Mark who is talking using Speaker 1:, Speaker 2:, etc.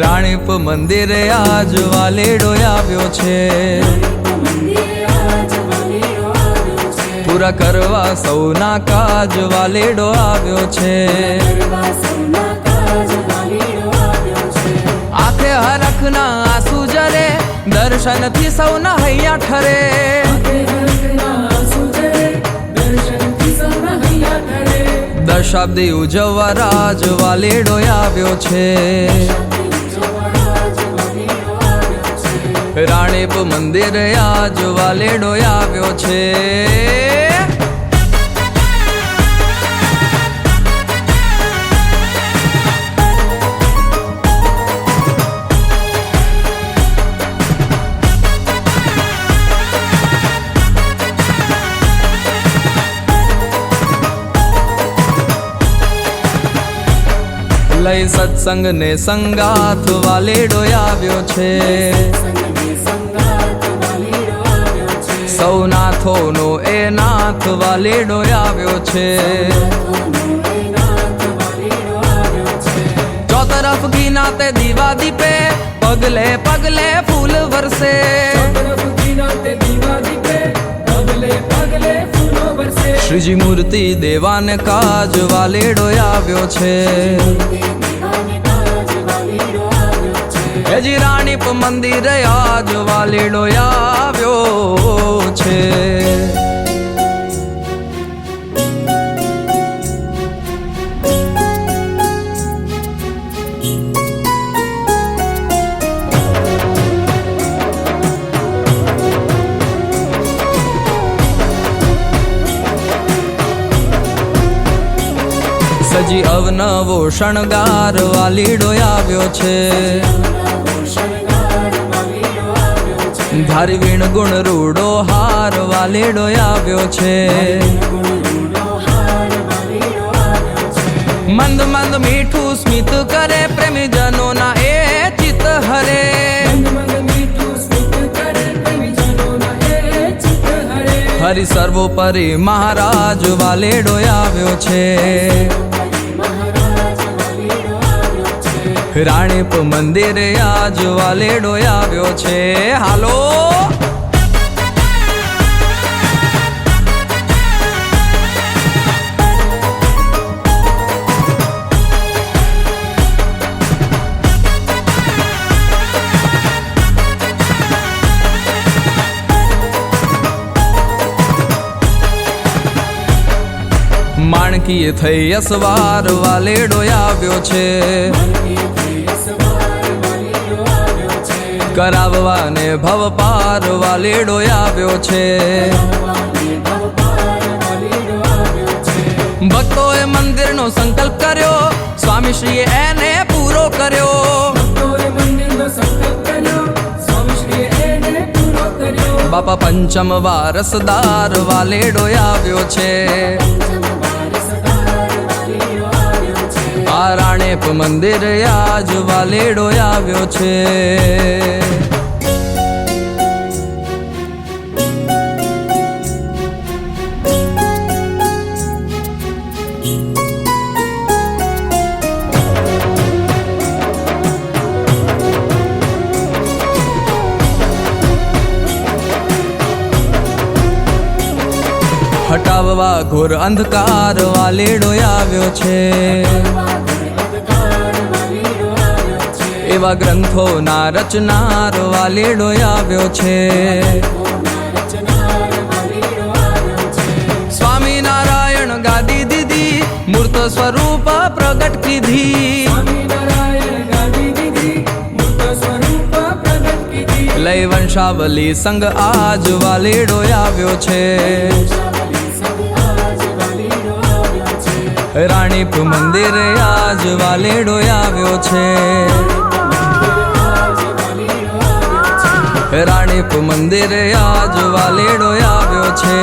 Speaker 1: રાણીપ મંદિરે આજ વાલેડો આવ્યો છે, પૂરા કરવા સૌના કાજ વાલેડો આવ્યો છે। આંખે હરખના આંસુ જરે, દર્શનથી સૌના હૈયા ઠરે। દશાબ્દી ઉજવવા રાજ વાલેડો આવ્યો છે। રાણીપ મંદિરે આજ વાલેડો આવ્યો છે। લઈ સત્સંગ ને સંગાથ વાલેડો આવ્યો છે। સૌ નાથોનો એ નાથ વાલેડો આવ્યો છે। ચોતરફ ઘીના તે દીવા દીપે, પગલે પગલે ફૂલ વરસે। શ્રીજી મૂર્તિ દેવાને કાજ વાલેડો આવ્યો છે। હેજી રાણીપ મંદિરે આજ વાલેડો આવ્યો છે। સજી અવનવો શણગાર વાલીડો આવ્યો છે। ધારી વીણ ગુણ રૂડો હાર વાલેડો આવ્યો છે। મંદ મંદ મીઠું સ્મિત કરે, પ્રેમી જનોના એ ચિત્ત હરે। હરિ સર્વોપરી મહારાજ વાલેડો આવ્યો છે। રાણીપ મંદિરે આજ વાલેડો આવ્યો છે। હાલો માણકીએ થઈ અસવાર વાલેડો આવ્યો છે। કરાવવાને ભવ પાર વાલેડો આવ્યો છે। ભક્તોએ મંદિરનો સંકલ્પ કર્યો, સ્વામી શ્રીએ એને પૂરો કર્યો। બાપા પંચમ વારસદાર વાલેડો આવ્યો છે। આ રાણીપ મંદિરે આજ વાલેડો આવ્યો છે। હટાવવા ઘોર અંધકાર વાલેડો આવ્યો છે। એવા ગ્રંથોના રચનાર વાલેડો આવ્યો છે। સ્વામી નારાયણ ગાદી દીધી, મૂર્ત સ્વરૂપ પ્રગટ કીધી। લઈ વંશાવલી સંગ આજ વાલેડો આવ્યો છે। રાણીપ મંદિરે આજ વાલેડો આવ્યો છે। રાણીપ મંદિરે આજ વાલેડો આવ્યો છે।